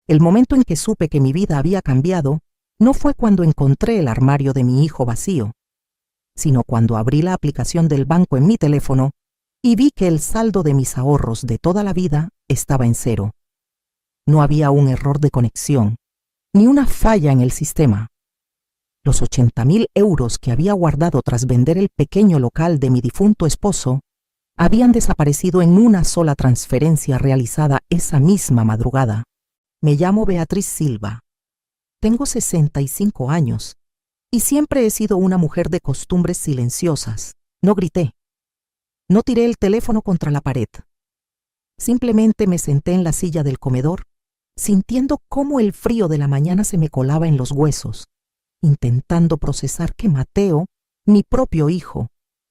El momento en que supe que mi vida había cambiado no fue cuando encontré el armario de mi hijo vacío, sino cuando abrí la aplicación del banco en mi teléfono y vi que el saldo de mis ahorros de toda la vida estaba en cero. No había un error de conexión, ni una falla en el sistema. Los 80.000 euros que había guardado tras vender el pequeño local de mi difunto esposo habían desaparecido en una sola transferencia realizada esa misma madrugada. Me llamo Beatriz Silva. Tengo 65 años y siempre he sido una mujer de costumbres silenciosas. No grité. No tiré el teléfono contra la pared. Simplemente me senté en la silla del comedor, sintiendo cómo el frío de la mañana se me colaba en los huesos, intentando procesar que Mateo, mi propio hijo,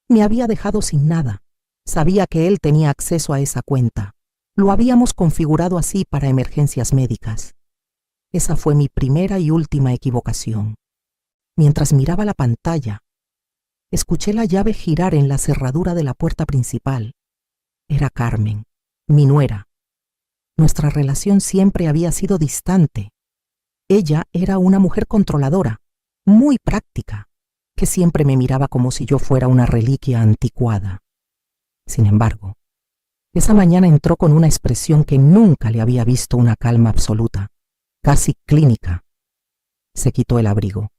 me había dejado sin nada. Sabía que él tenía acceso a esa cuenta. Lo habíamos configurado así para emergencias médicas. Esa fue mi primera y última equivocación. Mientras miraba la pantalla, escuché la llave girar en la cerradura de la puerta principal. Era Carmen, mi nuera. Nuestra relación siempre había sido distante. Ella era una mujer controladora, muy práctica, que siempre me miraba como si yo fuera una reliquia anticuada. Sin embargo, esa mañana entró con una expresión que nunca le había visto, una calma absoluta, casi clínica. Se quitó el abrigo,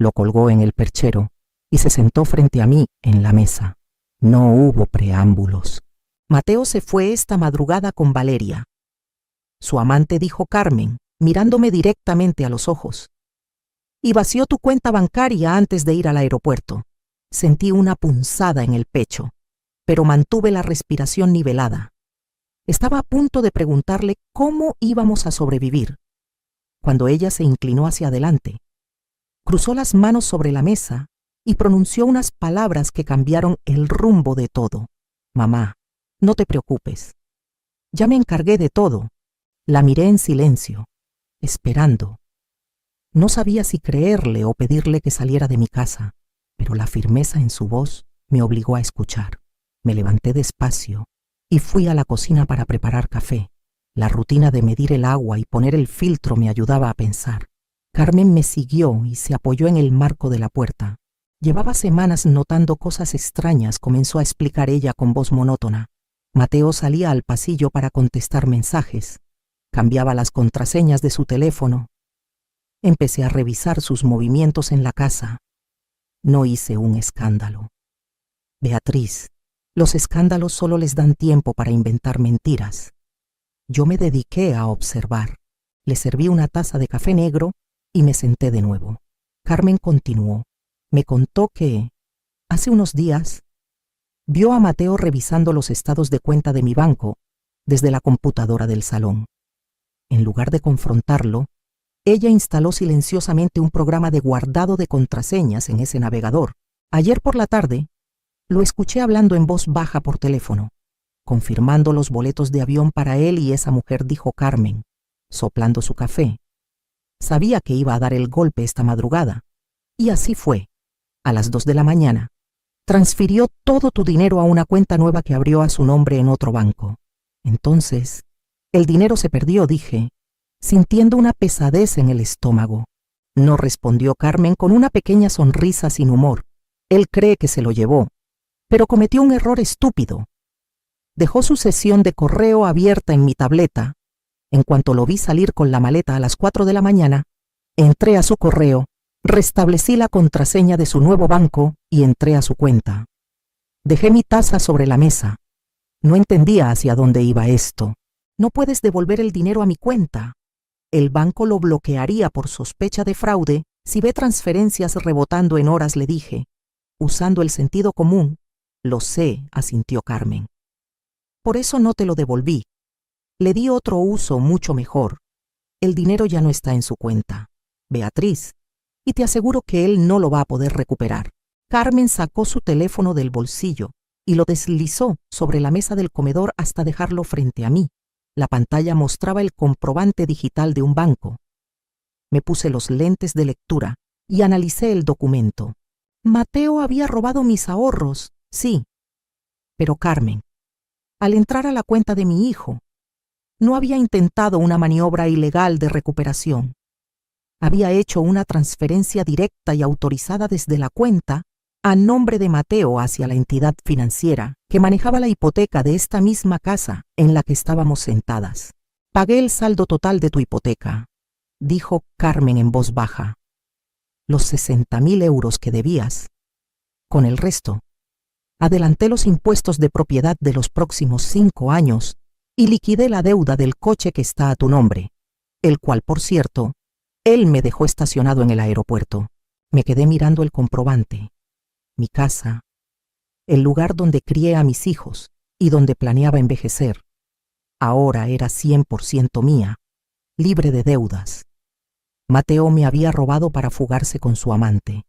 lo colgó en el perchero y se sentó frente a mí en la mesa. No hubo preámbulos. Mateo se fue esta madrugada con Valeria. Su amante, dijo Carmen, mirándome directamente a los ojos. Y vació tu cuenta bancaria antes de ir al aeropuerto. Sentí una punzada en el pecho, pero mantuve la respiración nivelada. Estaba a punto de preguntarle cómo íbamos a sobrevivir, cuando ella se inclinó hacia adelante, cruzó las manos sobre la mesa y pronunció unas palabras que cambiaron el rumbo de todo. Mamá, no te preocupes. Ya me encargué de todo. La miré en silencio, esperando. No sabía si creerle o pedirle que saliera de mi casa, pero la firmeza en su voz me obligó a escuchar. Me levanté despacio y fui a la cocina para preparar café. La rutina de medir el agua y poner el filtro me ayudaba a pensar. Carmen me siguió y se apoyó en el marco de la puerta. Llevaba semanas notando cosas extrañas, comenzó a explicar ella con voz monótona. Mateo salía al pasillo para contestar mensajes. Cambiaba las contraseñas de su teléfono. Empecé a revisar sus movimientos en la casa. No hice un escándalo. Beatriz, los escándalos solo les dan tiempo para inventar mentiras. Yo me dediqué a observar. Le serví una taza de café negro y me senté de nuevo. Carmen continuó. Me contó que, hace unos días, vio a Mateo revisando los estados de cuenta de mi banco desde la computadora del salón. En lugar de confrontarlo, ella instaló silenciosamente un programa de guardado de contraseñas en ese navegador. Ayer por la tarde, lo escuché hablando en voz baja por teléfono, confirmando los boletos de avión para él y esa mujer, dijo Carmen, soplando su café. Sabía que iba a dar el golpe esta madrugada, y así fue. A las 2 de la mañana, transfirió todo tu dinero a una cuenta nueva que abrió a su nombre en otro banco. Entonces, el dinero se perdió, dije, sintiendo una pesadez en el estómago. No, respondió Carmen con una pequeña sonrisa sin humor. Él cree que se lo llevó, pero cometió un error estúpido. Dejó su sesión de correo abierta en mi tableta. En cuanto lo vi salir con la maleta a las 4 de la mañana, entré a su correo, restablecí la contraseña de su nuevo banco y entré a su cuenta. Dejé mi taza sobre la mesa. No entendía hacia dónde iba esto. No puedes devolver el dinero a mi cuenta. El banco lo bloquearía por sospecha de fraude si ve transferencias rebotando en horas, le dije. Usando el sentido común. Lo sé, asintió Carmen. Por eso no te lo devolví. Le di otro uso mucho mejor. El dinero ya no está en su cuenta, Beatriz, y te aseguro que él no lo va a poder recuperar. Carmen sacó su teléfono del bolsillo y lo deslizó sobre la mesa del comedor hasta dejarlo frente a mí. La pantalla mostraba el comprobante digital de un banco. Me puse los lentes de lectura y analicé el documento. Mateo había robado mis ahorros, sí. Pero Carmen, al entrar a la cuenta de mi hijo, No había intentado una maniobra ilegal de recuperación. Había hecho una transferencia directa y autorizada desde la cuenta a nombre de Mateo hacia la entidad financiera que manejaba la hipoteca de esta misma casa en la que estábamos sentadas. Pagué el saldo total de tu hipoteca, dijo Carmen en voz baja. Los 60.000 euros que debías. Con el resto, adelanté los impuestos de propiedad de los próximos 5 años y liquidé la deuda del coche que está a tu nombre, el cual, por cierto, él me dejó estacionado en el aeropuerto. Me quedé mirando el comprobante, mi casa, el lugar donde crié a mis hijos y donde planeaba envejecer. Ahora era 100% mía, libre de deudas. Mateo me había robado para fugarse con su amante,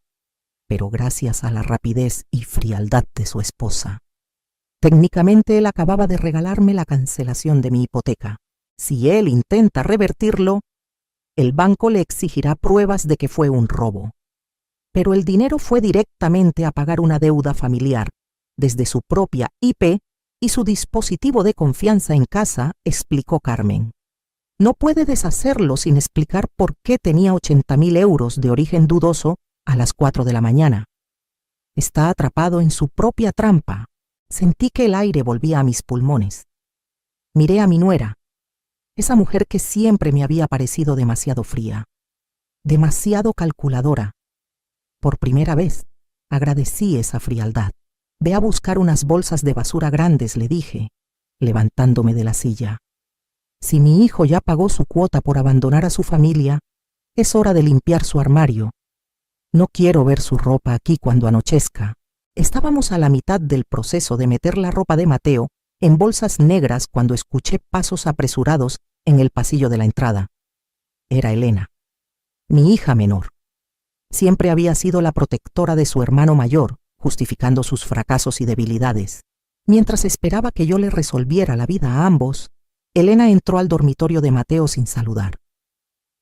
pero gracias a la rapidez y frialdad de su esposa. Técnicamente él acababa de regalarme la cancelación de mi hipoteca. Si él intenta revertirlo, el banco le exigirá pruebas de que fue un robo. Pero el dinero fue directamente a pagar una deuda familiar, desde su propia IP y su dispositivo de confianza en casa, explicó Carmen. No puede deshacerlo sin explicar por qué tenía 80.000 euros de origen dudoso a las 4 de la mañana. Está atrapado en su propia trampa. Sentí que el aire volvía a mis pulmones. Miré a mi nuera, esa mujer que siempre me había parecido demasiado fría, demasiado calculadora. Por primera vez, agradecí esa frialdad. Ve a buscar unas bolsas de basura grandes, le dije, levantándome de la silla. Si mi hijo ya pagó su cuota por abandonar a su familia, es hora de limpiar su armario. No quiero ver su ropa aquí cuando anochezca. Estábamos a la mitad del proceso de meter la ropa de Mateo en bolsas negras cuando escuché pasos apresurados en el pasillo de la entrada. Era Elena, mi hija menor. Siempre había sido la protectora de su hermano mayor, justificando sus fracasos y debilidades. Mientras esperaba que yo le resolviera la vida a ambos, Elena entró al dormitorio de Mateo sin saludar.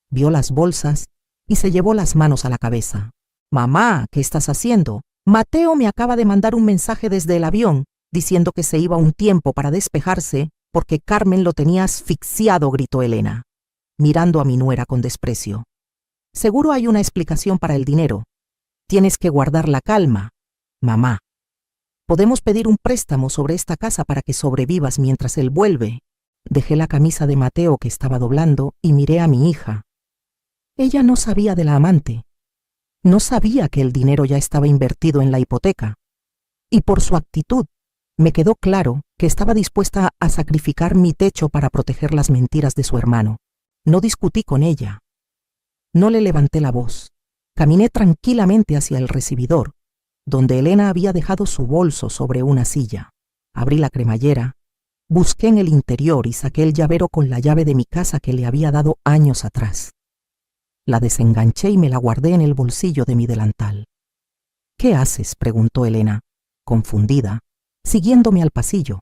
Vio las bolsas y se llevó las manos a la cabeza. «Mamá, ¿qué estás haciendo? Mateo me acaba de mandar un mensaje desde el avión diciendo que se iba un tiempo para despejarse porque Carmen lo tenía asfixiado», gritó Elena, mirando a mi nuera con desprecio. «Seguro hay una explicación para el dinero. Tienes que guardar la calma, mamá. Podemos pedir un préstamo sobre esta casa para que sobrevivas mientras él vuelve». Dejé la camisa de Mateo que estaba doblando y miré a mi hija. Ella no sabía de la amante. No sabía que el dinero ya estaba invertido en la hipoteca. Y por su actitud, me quedó claro que estaba dispuesta a sacrificar mi techo para proteger las mentiras de su hermano. No discutí con ella. No le levanté la voz. Caminé tranquilamente hacia el recibidor, donde Elena había dejado su bolso sobre una silla. Abrí la cremallera, busqué en el interior y saqué el llavero con la llave de mi casa que le había dado años atrás. La desenganché y me la guardé en el bolsillo de mi delantal. «¿Qué haces?», preguntó Elena, confundida, siguiéndome al pasillo.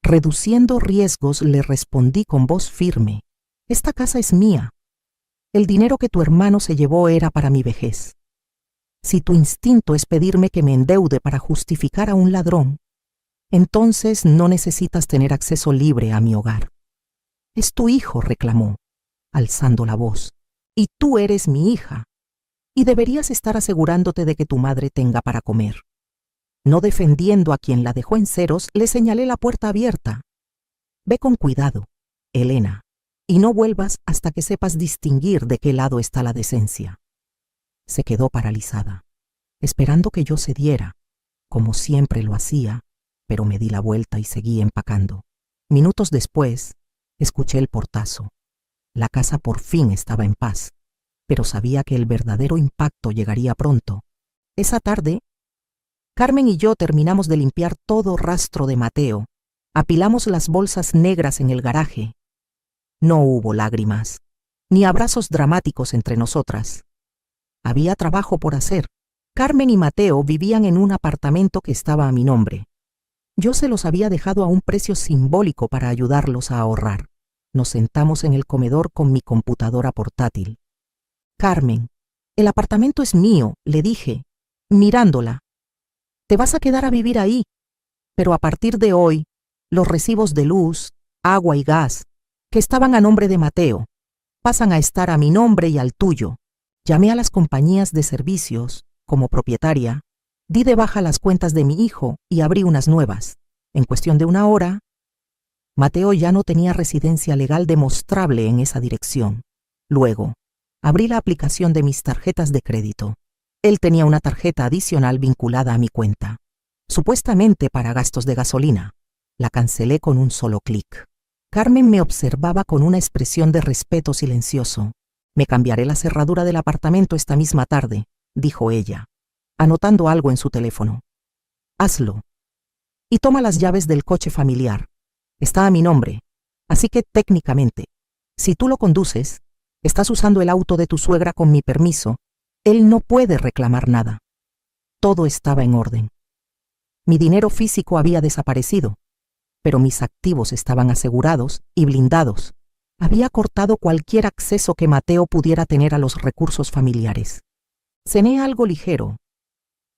Reduciendo riesgos, le respondí con voz firme. «Esta casa es mía. El dinero que tu hermano se llevó era para mi vejez. Si tu instinto es pedirme que me endeude para justificar a un ladrón, entonces no necesitas tener acceso libre a mi hogar». «Es tu hijo», reclamó, alzando la voz, «y tú eres mi hija, y deberías estar asegurándote de que tu madre tenga para comer». No defendiendo a quien la dejó en ceros, le señalé la puerta abierta. «Ve con cuidado, Elena, y no vuelvas hasta que sepas distinguir de qué lado está la decencia». Se quedó paralizada, esperando que yo cediera, como siempre lo hacía, pero me di la vuelta y seguí empacando. Minutos después, escuché el portazo. La casa por fin estaba en paz, pero sabía que el verdadero impacto llegaría pronto. Esa tarde, Carmen y yo terminamos de limpiar todo rastro de Mateo. Apilamos las bolsas negras en el garaje. No hubo lágrimas, ni abrazos dramáticos entre nosotras. Había trabajo por hacer. Carmen y Mateo vivían en un apartamento que estaba a mi nombre. Yo se los había dejado a un precio simbólico para ayudarlos a ahorrar. Nos sentamos en el comedor con mi computadora portátil. «Carmen, el apartamento es mío», le dije, mirándola. «Te vas a quedar a vivir ahí, pero a partir de hoy, los recibos de luz, agua y gas que estaban a nombre de Mateo. Pasan a estar a mi nombre y al tuyo. Llamé a las compañías de servicios, como propietaria, di de baja las cuentas de mi hijo y abrí unas nuevas. En cuestión de una hora, Mateo ya no tenía residencia legal demostrable en esa dirección. Luego, abrí la aplicación de mis tarjetas de crédito. Él tenía una tarjeta adicional vinculada a mi cuenta, supuestamente para gastos de gasolina. La cancelé con un solo clic. Carmen me observaba con una expresión de respeto silencioso. «Me cambiaré la cerradura del apartamento esta misma tarde», dijo ella, anotando algo en su teléfono. «Hazlo. Y toma las llaves del coche familiar. Está a mi nombre, así que técnicamente, si tú lo conduces, estás usando el auto de tu suegra con mi permiso, él no puede reclamar nada». Todo estaba en orden. Mi dinero físico había desaparecido, pero mis activos estaban asegurados y blindados. Había cortado cualquier acceso que Mateo pudiera tener a los recursos familiares. Cené algo ligero.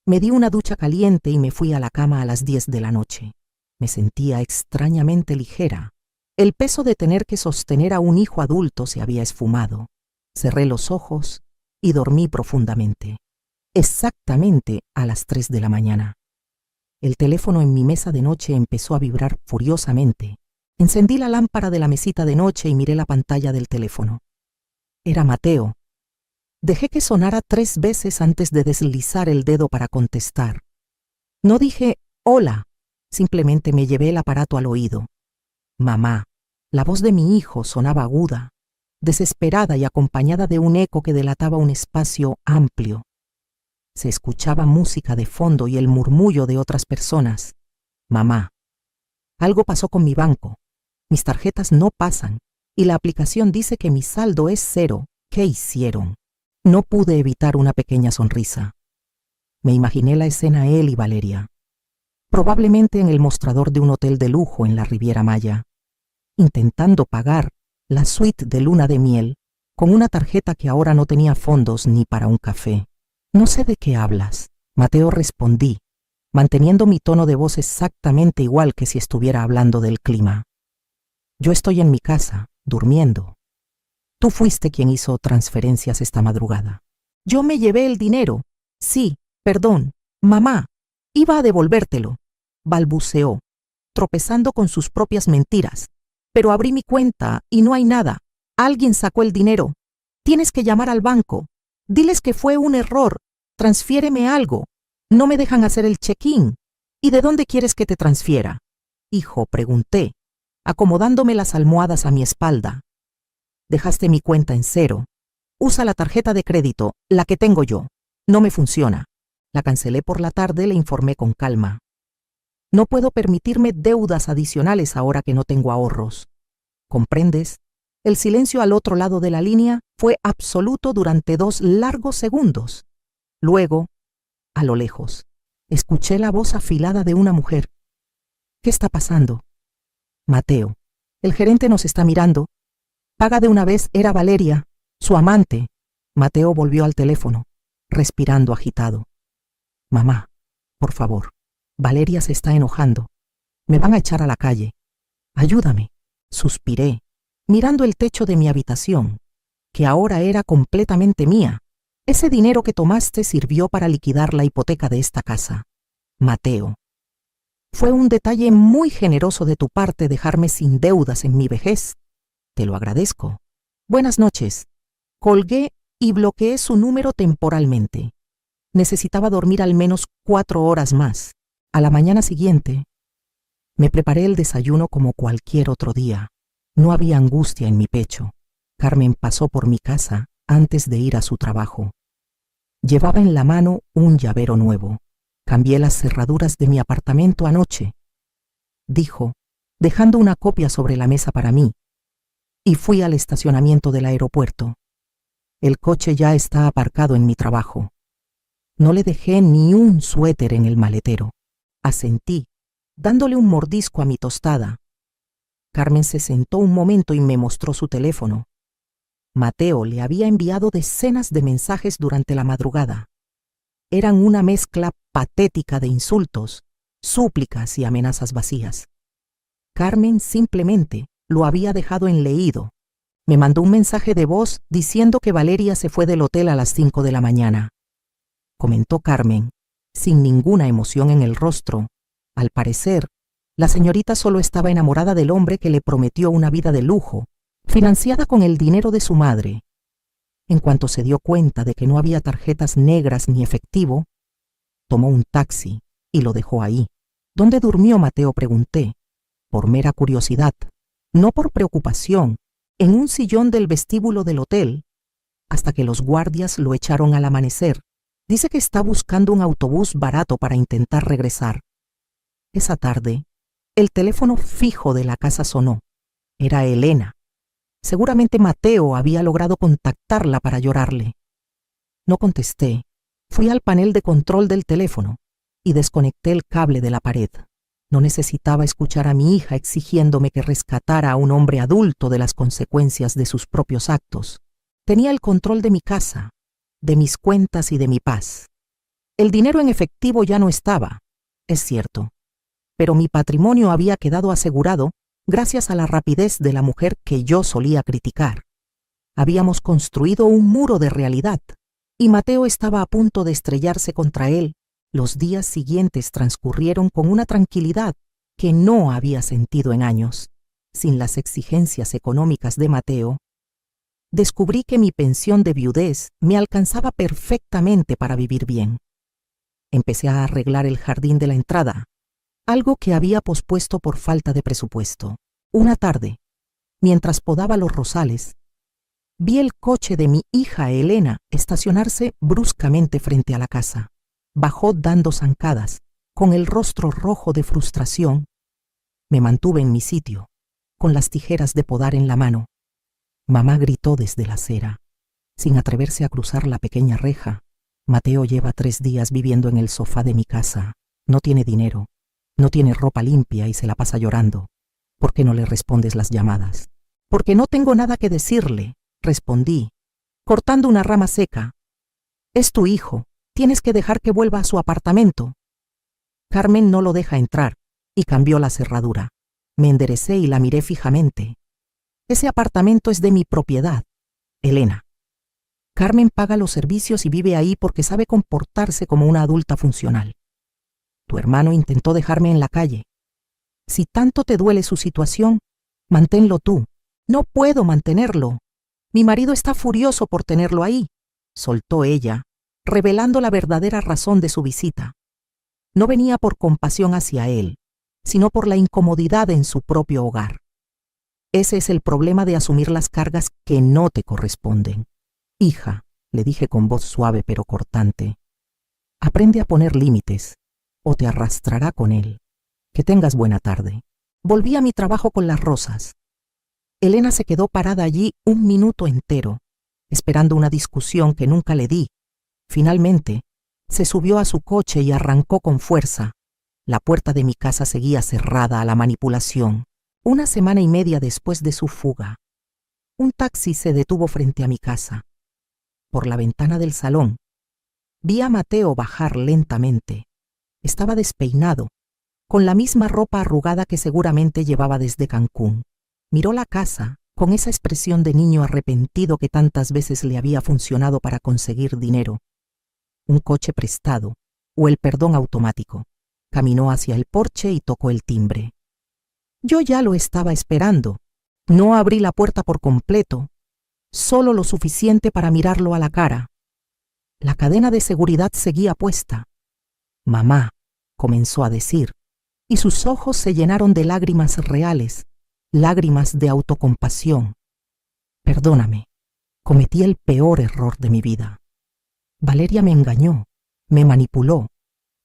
Me di una ducha caliente y me fui a la cama a las 10 de la noche. Me sentía extrañamente ligera. El peso de tener que sostener a un hijo adulto se había esfumado. Cerré los ojos y dormí profundamente. Exactamente a las 3 de la mañana. El teléfono en mi mesa de noche empezó a vibrar furiosamente. Encendí la lámpara de la mesita de noche y miré la pantalla del teléfono. Era Mateo. Dejé que sonara 3 veces antes de deslizar el dedo para contestar. No dije «hola», simplemente me llevé el aparato al oído. «Mamá». La voz de mi hijo sonaba aguda, desesperada y acompañada de un eco que delataba un espacio amplio. Se escuchaba música de fondo y el murmullo de otras personas. «Mamá, algo pasó con mi banco. Mis tarjetas no pasan y la aplicación dice que mi saldo es 0. ¿Qué hicieron?». No pude evitar una pequeña sonrisa. Me imaginé la escena él y Valeria, probablemente en el mostrador de un hotel de lujo en la Riviera Maya, intentando pagar la suite de luna de miel con una tarjeta que ahora no tenía fondos ni para un café. «No sé de qué hablas», Mateo respondí, manteniendo mi tono de voz exactamente igual que si estuviera hablando del clima. «Yo estoy en mi casa, durmiendo. Tú fuiste quien hizo transferencias esta madrugada». «Yo me llevé el dinero». «Sí, perdón, mamá, iba a devolvértelo», balbuceó, tropezando con sus propias mentiras. «Pero abrí mi cuenta y no hay nada. Alguien sacó el dinero. Tienes que llamar al banco. Diles que fue un error. Transfiéreme algo. No me dejan hacer el check-in. ¿Y de dónde quieres que te transfiera?». «Hijo», pregunté, acomodándome las almohadas a mi espalda. «Dejaste mi cuenta en 0. Usa la tarjeta de crédito, la que tengo yo. No me funciona». La cancelé por la tarde, le informé con calma. «No puedo permitirme deudas adicionales ahora que no tengo ahorros. ¿Comprendes?». El silencio al otro lado de la línea fue absoluto durante 2 largos segundos. Luego, a lo lejos, escuché la voz afilada de una mujer. «¿Qué está pasando?». «Mateo, el gerente nos está mirando. Paga de una vez». Era Valeria, su amante. Mateo volvió al teléfono, respirando agitado. «Mamá, por favor, Valeria se está enojando. Me van a echar a la calle. Ayúdame». Suspiré, mirando el techo de mi habitación, que ahora era completamente mía. «Ese dinero que tomaste sirvió para liquidar la hipoteca de esta casa, Mateo. Fue un detalle muy generoso de tu parte dejarme sin deudas en mi vejez. Te lo agradezco. Buenas noches». Colgué y bloqueé su número temporalmente. Necesitaba dormir al menos 4 horas más. A la mañana siguiente, me preparé el desayuno como cualquier otro día. No había angustia en mi pecho. Carmen pasó por mi casa antes de ir a su trabajo. Llevaba en la mano un llavero nuevo. «Cambié las cerraduras de mi apartamento anoche», dijo, dejando una copia sobre la mesa para mí, y fui al estacionamiento del aeropuerto. El coche ya está aparcado en mi trabajo. No le dejé ni un suéter en el maletero. Asentí, dándole un mordisco a mi tostada. Carmen se sentó un momento y me mostró su teléfono. Mateo le había enviado decenas de mensajes durante la madrugada. Eran una mezcla patética de insultos, súplicas y amenazas vacías. Carmen simplemente lo había dejado en leído. Me mandó un mensaje de voz diciendo que Valeria se fue del hotel a las 5 de la mañana. Comentó Carmen, sin ninguna emoción en el rostro. Al parecer, la señorita solo estaba enamorada del hombre que le prometió una vida de lujo, financiada con el dinero de su madre. En cuanto se dio cuenta de que no había tarjetas negras ni efectivo, tomó un taxi y lo dejó ahí. ¿Dónde durmió Mateo?, pregunté, por mera curiosidad, no por preocupación, en un sillón del vestíbulo del hotel, hasta que los guardias lo echaron al amanecer. Dice que está buscando un autobús barato para intentar regresar. Esa tarde, el teléfono fijo de la casa sonó. Era Elena. Seguramente Mateo había logrado contactarla para llorarle. No contesté. Fui al panel de control del teléfono y desconecté el cable de la pared. No necesitaba escuchar a mi hija exigiéndome que rescatara a un hombre adulto de las consecuencias de sus propios actos. Tenía el control de mi casa, de mis cuentas y de mi paz. El dinero en efectivo ya no estaba, es cierto, pero mi patrimonio había quedado asegurado gracias a la rapidez de la mujer que yo solía criticar. Habíamos construido un muro de realidad, y Mateo estaba a punto de estrellarse contra él. Los días siguientes transcurrieron con una tranquilidad que no había sentido en años. Sin las exigencias económicas de Mateo, descubrí que mi pensión de viudez me alcanzaba perfectamente para vivir bien. Empecé a arreglar el jardín de la entrada, algo que había pospuesto por falta de presupuesto. Una tarde, mientras podaba los rosales, vi el coche de mi hija Elena estacionarse bruscamente frente a la casa. Bajó dando zancadas, con el rostro rojo de frustración. Me mantuve en mi sitio, con las tijeras de podar en la mano. Mamá gritó desde la acera, sin atreverse a cruzar la pequeña reja. Mateo lleva 3 días viviendo en el sofá de mi casa. No tiene dinero, no tiene ropa limpia y se la pasa llorando. ¿Por qué no le respondes las llamadas? Porque no tengo nada que decirle, respondí, cortando una rama seca. Es tu hijo. Tienes que dejar que vuelva a su apartamento. Carmen no lo deja entrar y cambió la cerradura. Me enderecé y la miré fijamente. Ese apartamento es de mi propiedad, Elena. Carmen paga los servicios y vive ahí porque sabe comportarse como una adulta funcional. Tu hermano intentó dejarme en la calle. Si tanto te duele su situación, manténlo tú. No puedo mantenerlo. Mi marido está furioso por tenerlo ahí, soltó ella, revelando la verdadera razón de su visita. No venía por compasión hacia él, sino por la incomodidad en su propio hogar. Ese es el problema de asumir las cargas que no te corresponden. Hija, le dije con voz suave pero cortante, aprende a poner límites, o te arrastrará con él. Que tengas buena tarde. Volví a mi trabajo con las rosas. Elena se quedó parada allí 1 minuto entero, esperando una discusión que nunca le di. Finalmente, se subió a su coche y arrancó con fuerza. La puerta de mi casa seguía cerrada a la manipulación. 1 semana y media después de su fuga, un taxi se detuvo frente a mi casa. Por la ventana del salón, vi a Mateo bajar lentamente. Estaba despeinado, con la misma ropa arrugada que seguramente llevaba desde Cancún. Miró la casa con esa expresión de niño arrepentido que tantas veces le había funcionado para conseguir dinero. Un coche prestado o el perdón automático. Caminó hacia el porche y tocó el timbre. Yo ya lo estaba esperando. No abrí la puerta por completo, solo lo suficiente para mirarlo a la cara. La cadena de seguridad seguía puesta. Mamá, comenzó a decir, y sus ojos se llenaron de lágrimas reales, lágrimas de autocompasión. Perdóname, cometí el peor error de mi vida. Valeria me engañó, me manipuló,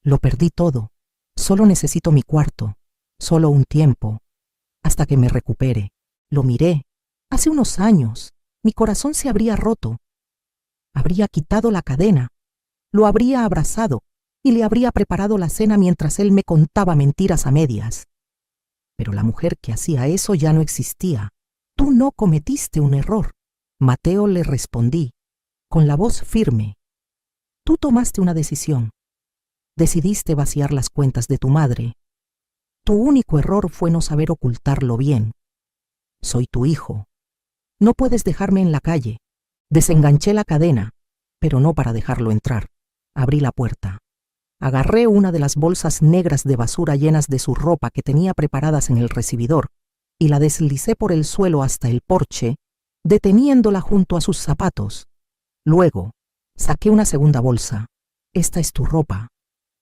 lo perdí todo. Solo necesito mi cuarto, solo un tiempo, hasta que me recupere. Lo miré. Hace unos años, mi corazón se habría roto. Habría quitado la cadena, lo habría abrazado y le habría preparado la cena mientras él me contaba mentiras a medias. Pero la mujer que hacía eso ya no existía. Tú no cometiste un error. Mateo, le respondí, con la voz firme. Tú tomaste una decisión. Decidiste vaciar las cuentas de tu madre. Tu único error fue no saber ocultarlo bien. Soy tu hijo. No puedes dejarme en la calle. Desenganché la cadena, pero no para dejarlo entrar. Abrí la puerta. Agarré una de las bolsas negras de basura llenas de su ropa que tenía preparadas en el recibidor y la deslicé por el suelo hasta el porche, deteniéndola junto a sus zapatos. Luego, saqué una segunda bolsa. Esta es tu ropa.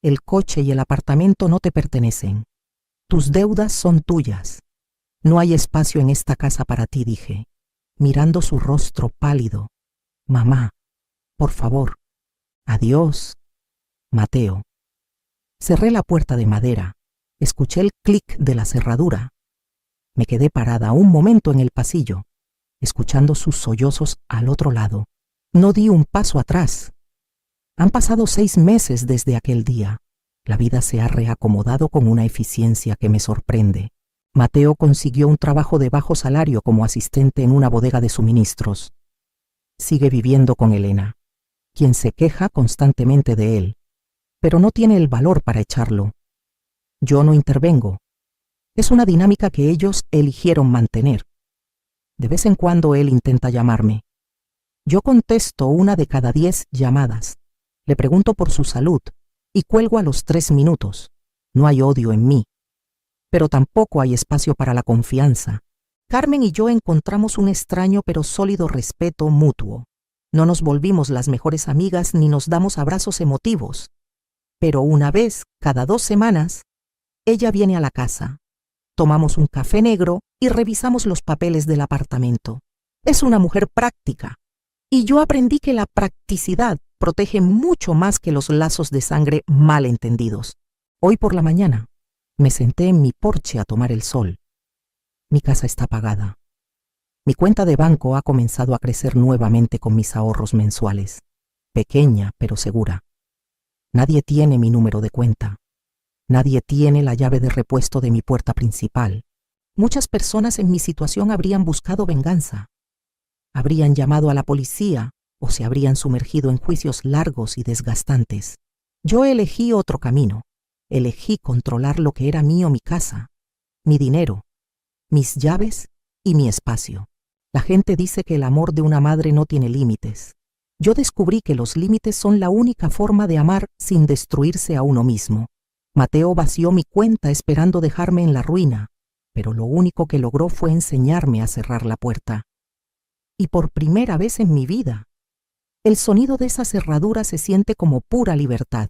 El coche y el apartamento no te pertenecen. Tus deudas son tuyas. No hay espacio en esta casa para ti, dije, mirando su rostro pálido. Mamá, por favor. Adiós, Mateo. Cerré la puerta de madera. Escuché el clic de la cerradura. Me quedé parada un momento en el pasillo, escuchando sus sollozos al otro lado. No di un paso atrás. Han pasado 6 meses desde aquel día. La vida se ha reacomodado con una eficiencia que me sorprende. Mateo consiguió un trabajo de bajo salario como asistente en una bodega de suministros. Sigue viviendo con Elena, quien se queja constantemente de él, pero no tiene el valor para echarlo. Yo no intervengo. Es una dinámica que ellos eligieron mantener. De vez en cuando él intenta llamarme. Yo contesto una de cada 10 llamadas. Le pregunto por su salud y cuelgo a los 3 minutos. No hay odio en mí, pero tampoco hay espacio para la confianza. Carmen y yo encontramos un extraño pero sólido respeto mutuo. No nos volvimos las mejores amigas ni nos damos abrazos emotivos. Pero una vez cada 2 semanas, ella viene a la casa. Tomamos un café negro y revisamos los papeles del apartamento. Es una mujer práctica. Y yo aprendí que la practicidad protege mucho más que los lazos de sangre mal entendidos. Hoy por la mañana me senté en mi porche a tomar el sol. Mi casa está pagada. Mi cuenta de banco ha comenzado a crecer nuevamente con mis ahorros mensuales. Pequeña, pero segura. Nadie tiene mi número de cuenta. Nadie tiene la llave de repuesto de mi puerta principal. Muchas personas en mi situación habrían buscado venganza. Habrían llamado a la policía o se habrían sumergido en juicios largos y desgastantes. Yo elegí otro camino. Elegí controlar lo que era mío, mi casa, mi dinero, mis llaves y mi espacio. La gente dice que el amor de una madre no tiene límites. Yo descubrí que los límites son la única forma de amar sin destruirse a uno mismo. Mateo vació mi cuenta esperando dejarme en la ruina, pero lo único que logró fue enseñarme a cerrar la puerta. Y por primera vez en mi vida, el sonido de esa cerradura se siente como pura libertad.